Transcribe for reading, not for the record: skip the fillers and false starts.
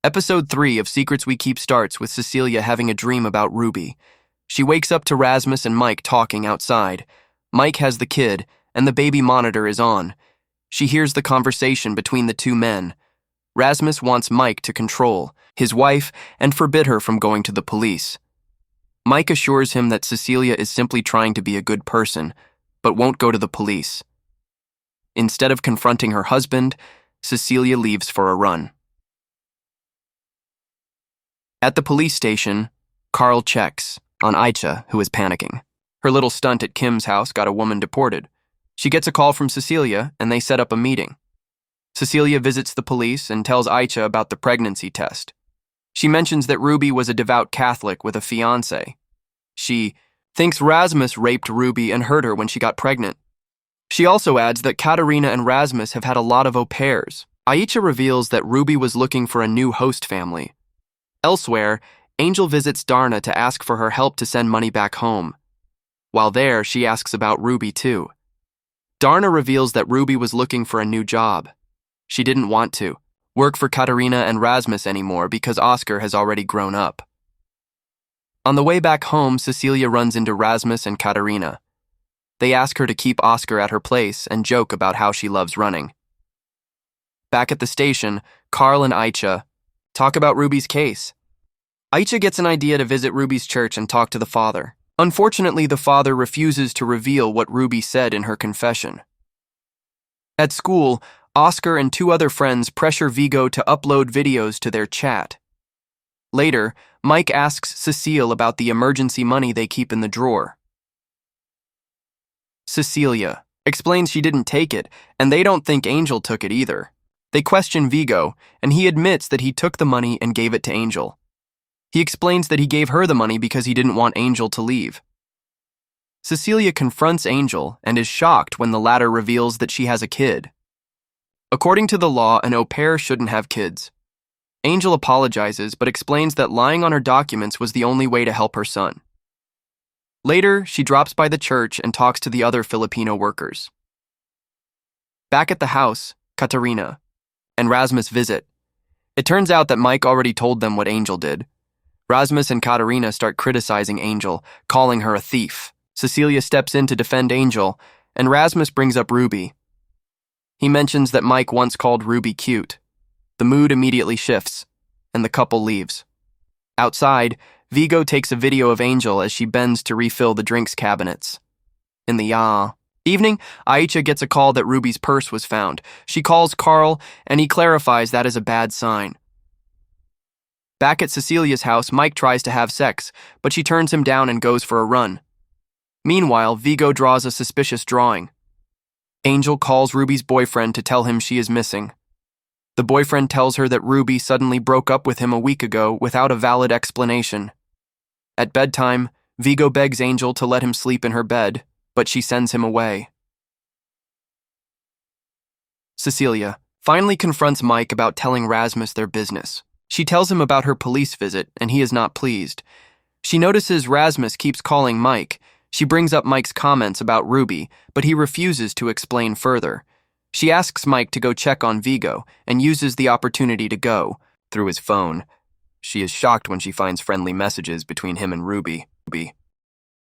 Episode 3 of Secrets We Keep starts with Cecilia having a dream about Ruby. She wakes up to Rasmus and Mike talking outside. Mike has the kid, and the baby monitor is on. She hears the conversation between the two men. Rasmus wants Mike to control his wife and forbid her from going to the police. Mike assures him that Cecilia is simply trying to be a good person, but won't go to the police. Instead of confronting her husband, Cecilia leaves for a run. At the police station, Carl checks on Aicha, who is panicking. Her little stunt at Kim's house got a woman deported. She gets a call from Cecilia, and they set up a meeting. Cecilia visits the police and tells Aicha about the pregnancy test. She mentions that Ruby was a devout Catholic with a fiancé. She thinks Rasmus raped Ruby and hurt her when she got pregnant. She also adds that Katarina and Rasmus have had a lot of au pairs. Aicha reveals that Ruby was looking for a new host family. Elsewhere, Angel visits Darna to ask for her help to send money back home. While there, she asks about Ruby too. Darna reveals that Ruby was looking for a new job. She didn't want to work for Katarina and Rasmus anymore because Oscar has already grown up. On the way back home, Cecilia runs into Rasmus and Katarina. They ask her to keep Oscar at her place and joke about how she loves running. Back at the station, Carl and Aicha talk about Ruby's case. Aicha gets an idea to visit Ruby's church and talk to the father. Unfortunately, the father refuses to reveal what Ruby said in her confession. At school, Oscar and two other friends pressure Vigo to upload videos to their chat. Later, Mike asks Cecile about the emergency money they keep in the drawer. Cecilia explains she didn't take it, and they don't think Angel took it either. They question Vigo, and he admits that he took the money and gave it to Angel. He explains that he gave her the money because he didn't want Angel to leave. Cecilia confronts Angel and is shocked when the latter reveals that she has a kid. According to the law, an au pair shouldn't have kids. Angel apologizes but explains that lying on her documents was the only way to help her son. Later, she drops by the church and talks to the other Filipino workers. Back at the house, Katarina and Rasmus visit. It turns out that Mike already told them what Angel did. Rasmus and Katarina start criticizing Angel, calling her a thief. Cecilia steps in to defend Angel, and Rasmus brings up Ruby. He mentions that Mike once called Ruby cute. The mood immediately shifts, and the couple leaves. Outside, Vigo takes a video of Angel as she bends to refill the drinks cabinets. In the evening, Aicha gets a call that Ruby's purse was found. She calls Carl, and he clarifies that is a bad sign. Back at Cecilia's house, Mike tries to have sex, but she turns him down and goes for a run. Meanwhile, Vigo draws a suspicious drawing. Angel calls Ruby's boyfriend to tell him she is missing. The boyfriend tells her that Ruby suddenly broke up with him a week ago without a valid explanation. At bedtime, Vigo begs Angel to let him sleep in her bed, but she sends him away. Cecilia finally confronts Mike about telling Rasmus their business. She tells him about her police visit, and he is not pleased. She notices Rasmus keeps calling Mike. She brings up Mike's comments about Ruby, but he refuses to explain further. She asks Mike to go check on Vigo, and uses the opportunity to go through his phone. She is shocked when she finds friendly messages between him and Ruby.